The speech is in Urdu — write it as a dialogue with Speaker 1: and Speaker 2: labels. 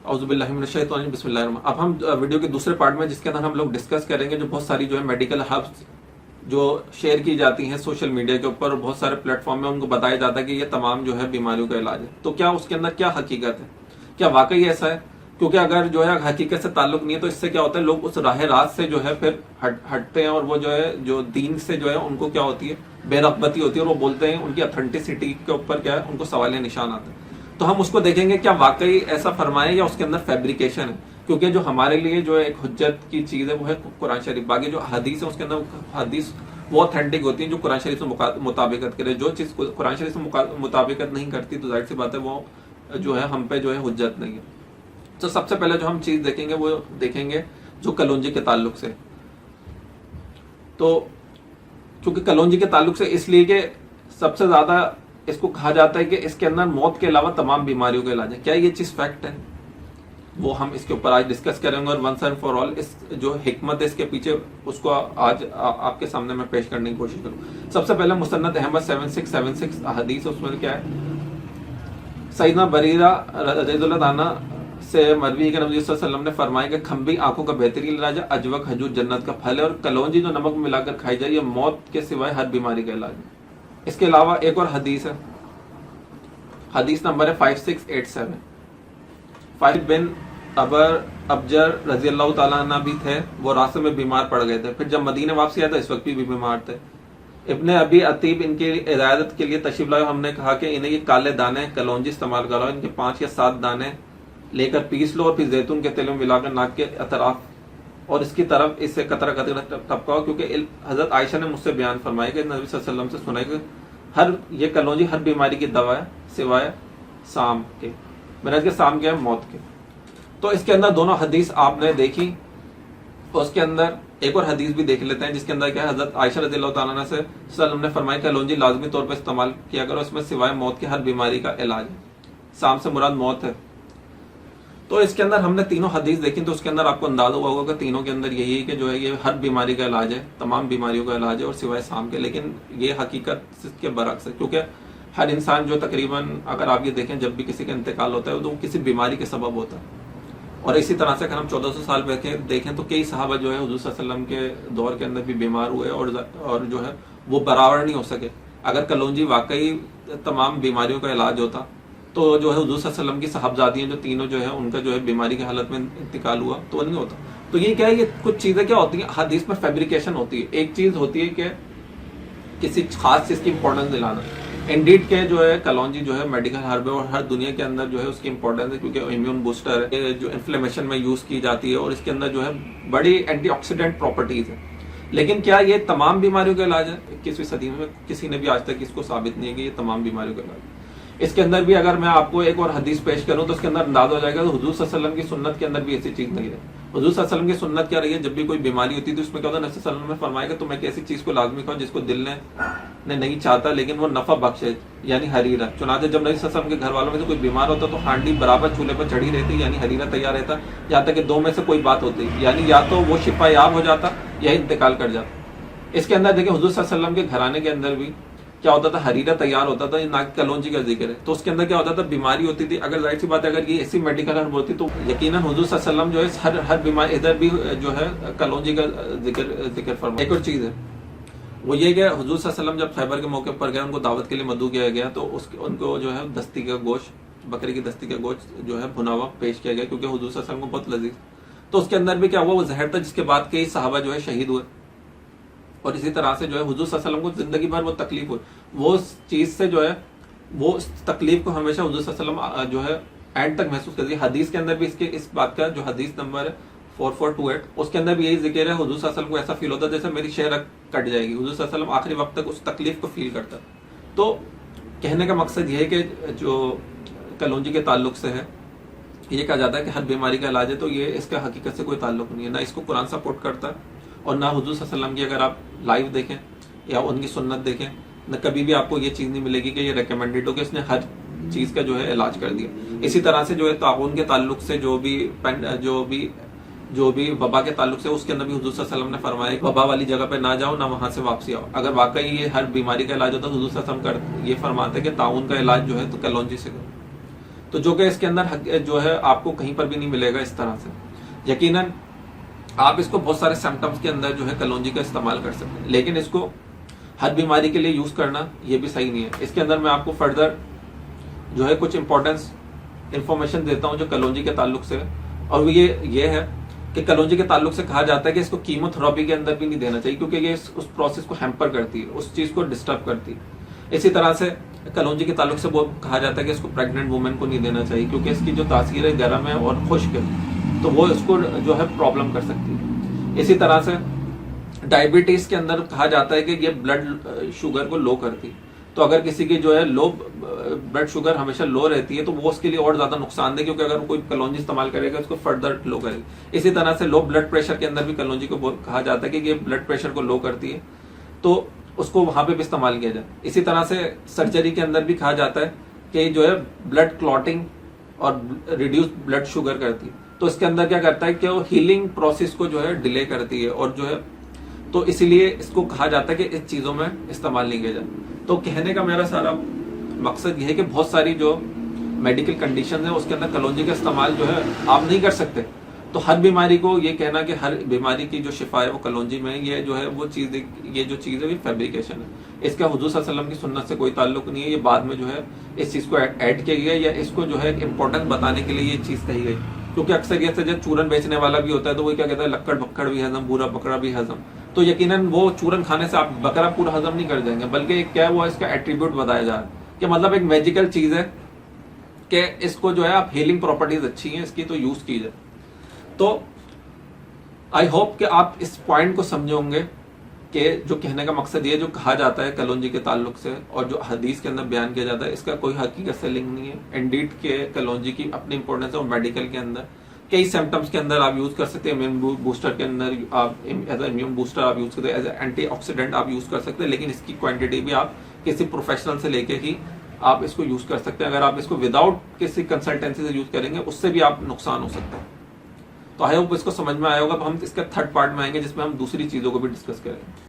Speaker 1: اعوذ باللہ من الشیطان الرجیم، بسم اللہ الرحمن الرحیم۔ اب ہم ویڈیو کے دوسرے پارٹ میں جس کے اندر ہم لوگ ڈسکس کریں گے جو بہت ساری جو ہے میڈیکل ہبس جو شیئر کی جاتی ہیں سوشل میڈیا کے اوپر اور بہت سارے پلیٹ فارم میں ان کو بتایا جاتا ہے کہ یہ تمام جو ہے بیماریوں کا علاج ہے، تو کیا اس کے اندر کیا حقیقت ہے، کیا واقعی ایسا ہے؟ کیونکہ اگر جو ہے حقیقت سے تعلق نہیں ہے تو اس سے کیا ہوتا ہے، لوگ اس راہ راست سے جو ہے پھر ہٹتے ہیں اور وہ جو ہے جو دین سے جو ہے ان کو کیا ہوتی ہے، بے رغبتی ہوتی ہے اور وہ بولتے ہیں ان کی اتھینٹسٹی کے اوپر کیا ہے ان کو سوالیہ نشان آتے ہیں۔ تو ہم اس کو دیکھیں گے کیا واقعی ایسا فرمائے یا اس کے اندر فیبریکیشن ہے، کیونکہ جو ہمارے لیے جو ایک حجت کی چیز ہے وہ ہے قرآن شریف، باقی جو حدیث ہے اس کے اندر حدیث وہ اتھینٹک ہوتی ہیں جو قرآن شریف سے مطابقت کرے، جو چیز قرآن شریف سے مطابقت نہیں کرتی تو ظاہر سی بات ہے وہ جو ہے ہم پہ جو ہے حجت نہیں ہے۔ تو سب سے پہلے جو ہم چیز دیکھیں گے وہ دیکھیں گے جو کلونجی کے تعلق سے، تو کیونکہ کلونجی کے تعلق سے اس لیے کہ سب سے زیادہ اس کو کہا جاتا ہے کہ اس کے اندر موت کے علاوہ تمام بیماریوں کا علاج ہے۔ کیا یہ چیز فیکٹ ہے؟ وہ ہم اس کے اوپر آج ڈسکس کریں گے اور ونس اینڈ فار آل اس جو حکمت ہے اس کے پیچھے اس کو آج آپ کے سامنے میں پیش کرنے کی کوشش کروں۔ سب سے پہلے مسند احمد 7676 حدیث، اس میں کیا ہے، سیدنا بریرہ رضی اللہ عنہ سے مروی کہ نبی صلی اللہ علیہ وسلم نے فرمایا کہ کھمبی آنکھوں کا بہترین علاج ہے، اجوک کھجور جنت کا پھل ہے، اور کلونجی جو نمک ملا کر کھائی جائے یہ موت کے سوائے ہر بیماری کا علاج ہے۔ اس کے علاوہ ایک اور حدیث ہے، حدیث نمبر ہے 5687۔ فائد بن ابجر رضی اللہ تعالیٰ عنہ بھی تھے، وہ راستے میں بیمار پڑ گئے تھے، پھر جب مدینہ واپسی آیا تھا اس وقت بھی بیمار تھے۔ ابن ابی عتیب ان کی عیادت کے لیے تشریف لائے، ہم نے کہا کہ انہیں یہ کالے دانے کلونجی استعمال کرو، ان کے 5 یا 7 دانے لے کر پیس لو اور پھر زیتون کے تیل میں ملا کر ناک کے اطراف اور اس کی طرف اس سے قطرہ قطرہ ٹپکاؤ، کیونکہ حضرت عائشہ نے مجھ سے بیان فرمایا کہ نبی صلی اللہ علیہ وسلم سے سنا کہ یہ کلونجی ہر بیماری کی دوا ہے سوائے سام کے، مرض کے سام کے موت کے۔ تو اس کے اندر دونوں حدیث آپ نے دیکھی، اور اس کے اندر ایک اور حدیث بھی دیکھ لیتے ہیں جس کے اندر کیا ہے، حضرت عائشہ رضی اللہ تعالیٰ عنہ سے وسلم نے فرمایا کہ کلونجی لازمی طور پر استعمال کیا کرو، اس میں سوائے موت کے ہر بیماری کا علاج ہے، سام سے مراد موت ہے۔ تو اس کے اندر ہم نے تینوں حدیث دیکھی تو اس کے اندر آپ کو اندازہ ہوا ہوگا کہ تینوں کے اندر یہی ہے کہ جو ہے یہ ہر بیماری کا علاج ہے، تمام بیماریوں کا علاج ہے اور سوائے سام کے، لیکن یہ حقیقت کے برعکس ہے، کیونکہ ہر انسان جو تقریباً اگر آپ یہ دیکھیں جب بھی کسی کا انتقال ہوتا ہے تو وہ کسی بیماری کے سبب ہوتا ہے، اور اسی طرح سے اگر ہم 1400 سال پہلے دیکھیں تو کئی صحابہ جو ہے حضور صلی اللہ علیہ وسلم کے دور کے اندر بھی بیمار ہوئے اور جو ہے وہ برابر نہیں ہو سکے۔ اگر کلونجی واقعی تمام بیماریوں کا علاج ہوتا تو جو ہے حضور صلی اللہ علیہ وسلم کی صحابزادیاں جو تینوں جو ہے ان کا جو ہے بیماری کی حالت میں انتقال ہوا تو وہ نہیں ہوتا۔ تو یہ کیا ہے، یہ کچھ چیزیں کیا ہوتی ہیں، حدیث میں فیبریکیشن ہوتی ہے۔ ایک چیز ہوتی ہے کہ کسی خاص چیز کی امپورٹنس دلانا، انڈیڈ کے جو ہے کلونجی جو ہے میڈیکل ہرب ہے اور ہر دنیا کے اندر جو ہے اس کی امپورٹنس ہے، کیونکہ امیون بوسٹر ہے جو انفلیمیشن میں یوز کی جاتی ہے اور اس کے اندر جو ہے بڑی اینٹی آکسیڈنٹ پراپرٹیز ہے۔ لیکن کیا یہ تمام بیماریوں کا علاج ہے؟ 21ویں صدی میں کسی نے بھی آج تک اس کو ثابت نہیں ہے کہ یہ تمام بیماریوں کا علاج ہے۔ اس کے اندر بھی اگر میں آپ کو ایک اور حدیث پیش کروں تو اس کے اندر اندازہ ہو جائے گا کہ حضور صلی اللہ علیہ وسلم کی سنت کے اندر بھی ایسی چیز نہیں ہے۔ حضور صلی اللہ علیہ وسلم کی سنت کیا رہی ہے، جب بھی کوئی بیماری ہوتی تو اس میں کیا ہوتا ہے، نبی صلی اللہ علیہ وسلم نے فرمایا کہ تم ایک ایسی چیز کو لازمی کھاؤ جس کو دل نے نہیں چاہتا لیکن وہ نفع بخش ہے، یعنی حریرہ۔ چنانچہ جب نبی صلی اللہ علیہ وسلم کے گھر والوں میں سے کوئی بیمار ہوتا تو ہانڈی برابر چولہے پر چڑھی رہتی، یعنی حریرہ تیار رہتا، یہاں تک کہ 2 میں سے کوئی بات ہوتی، یعنی یا تو وہ شفا یاب ہو جاتا یا انتقال کر جاتا۔ اس کے اندر دیکھیں حضور صلی اللہ علیہ وسلم کے گھرانے کے اندر بھی کیا ہوتا تھا، حریرہ تیار ہوتا تھا، نہ کلونجی کا ذکر ہے۔ تو اس کے اندر کیا ہوتا تھا، بیماری ہوتی تھی، اگر ظاہر سی بات ہے اگر یہ ایسی میڈیکل ہرب ہوتی تو یقیناً حضور صلی اللہ علیہ وسلم جو ہے ہر بیماری ادھر بھی جو ہے کلونجی کا ذکر فرمایا۔ ایک اور چیز ہے وہ یہ کہ حضور صلی اللہ علیہ وسلم جب خیبر کے موقع پر گئے، ان کو دعوت کے لیے مدعو کیا گیا تو ان کو جو ہے دستی کا گوشت، بکری کی دستی کا گوشت جو ہے بھنا ہوا پیش کیا گیا، کیونکہ حضور صلی اللہ علیہ وسلم کو بہت لذیذ۔ تو اس کے اندر بھی کیا ہوا، وہ زہر تھا جس کے بعد کئی صحابہ جو ہے شہید ہوئے، اور اسی طرح سے جو ہے حضور صلی اللہ علیہ وسلم کو زندگی بھر وہ تکلیف ہوئی، وہ چیز سے جو ہے وہ اس تکلیف کو ہمیشہ حضور صلی اللہ علیہ وسلم جو ہے اینڈ تک محسوس کرتی ہے۔ حدیث کے اندر بھی اس بات کا جو حدیث نمبر ہے 4428 اس کے اندر بھی یہی ذکر ہے، حضور صلی اللہ علیہ وسلم کو ایسا فیل ہوتا ہے جیسے میری شہرت کٹ جائے گی، حضور صلی اللہ علیہ وسلم آخری وقت تک اس تکلیف کو فیل کرتا ہے۔ تو کہنے کا مقصد یہ ہے کہ جو کلونجی کے تعلق سے ہے، یہ کہا جاتا ہے کہ ہر بیماری کا علاج ہے، تو یہ اس کا حقیقت سے کوئی تعلق نہیں ہے، نہ اس کو قرآن سپورٹ کرتا ہے اور نہ حضور صلی اللہ علیہ وسلم کی اگر آپ لائیو دیکھیں یا ان کی سنت دیکھیں، نہ کبھی بھی آپ کو یہ چیز نہیں ملے گی کہ یہ ریکمینڈیڈ ہو کہ اس نے ہر چیز کا جو ہے علاج کر دیا۔ اسی طرح سے جو ہے تعاون کے تعلق سے جو بھی وبا کے تعلق سے، اس کے اندر بھی حضور صلی اللہ علیہ وسلم نے فرمایا کہ وبا والی جگہ پہ نہ جاؤ، نہ وہاں سے واپسی آؤ۔ اگر واقعی یہ ہر بیماری کا علاج ہوتا تو حضور صلی اللہ علیہ وسلم یہ فرماتے کہ تعاون کا علاج جو ہے تو کلونجی سے کرو۔ تو جو کہ اس کے اندر جو ہے آپ کو کہیں پر بھی نہیں ملے گا اس طرح سے. یقیناً آپ اس کو بہت سارے سمپٹمس کے اندر جو ہے کلونجی کا استعمال کر سکتے ہیں، لیکن اس کو ہر بیماری کے لیے یوز کرنا یہ بھی صحیح نہیں ہے. اس کے اندر میں آپ کو فردر جو ہے کچھ امپورٹنس انفارمیشن دیتا ہوں جو کلونجی کے تعلق سے، اور وہ یہ ہے کہ کلونجی کے تعلق سے کہا جاتا ہے کہ اس کو کیمو تھراپی کے اندر بھی نہیں دینا چاہیے، کیونکہ یہ اس پروسیس کو ہیمپر کرتی ہے، اس چیز کو ڈسٹرب کرتی ہے. اسی طرح سے کلونجی کے تعلق سے وہ کہا جاتا ہے کہ اس کو پریگننٹ وومن کو نہیں دینا چاہیے، کیونکہ اس کی جو تاثیر ہے گرم ہے اور خشک ہے، تو وہ اس کو جو ہے پرابلم کر سکتی ہے. اسی طرح سے ڈائبٹیز کے اندر کہا جاتا ہے کہ یہ بلڈ شوگر کو لو کرتی، تو اگر کسی کی جو ہے لو بلڈ شوگر ہمیشہ لو رہتی ہے تو وہ اس کے لیے اور زیادہ نقصان دہ، کیونکہ اگر کوئی کلونجی استعمال کرے گا اس کو فردر لو کرے گی. اسی طرح سے لو بلڈ پریشر کے اندر بھی کلونجی کو کہا جاتا ہے کہ یہ بلڈ پریشر کو لو کرتی ہے، تو اس کو وہاں پہ بھی استعمال کیا جائے. اسی طرح سے سرجری کے اندر بھی کہا جاتا ہے کہ جو ہے بلڈ کلوٹنگ اور ریڈیوس بلڈ شوگر کرتی ہے، تو اس کے اندر کیا کرتا ہے کہ وہ ہیلنگ پروسیس کو جو ہے ڈیلے کرتی ہے، اور جو ہے تو اسی لیے اس کو کہا جاتا ہے کہ اس چیزوں میں استعمال نہیں کیا جائے. تو کہنے کا میرا سارا مقصد یہ ہے کہ بہت ساری جو میڈیکل کنڈیشن ہیں اس کے اندر کلونجی کا استعمال جو ہے آپ نہیں کر سکتے. تو ہر بیماری کو یہ کہنا کہ ہر بیماری کی جو شفا ہے وہ کلونجی میں ہے، یہ جو ہے وہ چیز، یہ جو چیز ہے یہ فیبریکیشن ہے. اس کا حضور صلی اللہ علیہ وسلم کی سنت سے کوئی تعلق نہیں ہے، یہ بعد میں جو ہے اس چیز کو ایڈ کیا گیا، یا اس کو جو ہے امپورٹنس بتانے کے لیے یہ چیز کہی گئی. کیونکہ اکثر یہ جو چورن بیچنے والا بھی ہوتا ہے تو وہ کیا کہتا ہے لکڑ بکڑ بھی ہضم، بورا بکرا بھی ہضم. تو یقیناً وہ چورن کھانے سے آپ بکرا پورا ہضم نہیں کر جائیں گے، بلکہ ایک کیا ہے وہ اس کا ایٹریبیوٹ بتایا جا رہا ہے کہ مطلب ایک میجیکل چیز ہے کہ اس کو جو ہے آپ ہیلنگ پراپرٹیز اچھی ہیں اس کی تو یوز کیجئے. تو آئی ہوپ کہ آپ اس پوائنٹ کو سمجھے ہوں گے کہ جو کہنے کا مقصد یہ جو کہا جاتا ہے کلونجی کے تعلق سے اور جو حدیث کے اندر بیان کیا جاتا ہے اس کا کوئی حقیقت سے لنک نہیں ہے. انڈیڈ کے کلونجی کی اپنی امپورٹنس ہے، اور میڈیکل کے اندر کئی سمپٹمس کے اندر آپ یوز کر سکتے ہیں. امیون بوسٹر کے اندر آپ ایز اے امیون بوسٹر آپ یوز کرتے ہیں، ایز اے اینٹی آکسیڈنٹ آپ یوز کر سکتے ہیں، لیکن اس کی کوانٹٹی بھی آپ کسی پروفیشنل سے لے کے ہی آپ اس کو یوز کر سکتے ہیں. اگر آپ اس کو وداؤٹ کسی کنسلٹنسی سے یوز کریں گے اس سے بھی آپ نقصان ہو سکتا ہے. تو آئی ہوپ اس کو سمجھ میں آیا ہوگا. اب ہم اس کے تھرڈ پارٹ میں آئیں گے جس میں ہم دوسری چیزوں کو بھی ڈسکس کریں گے.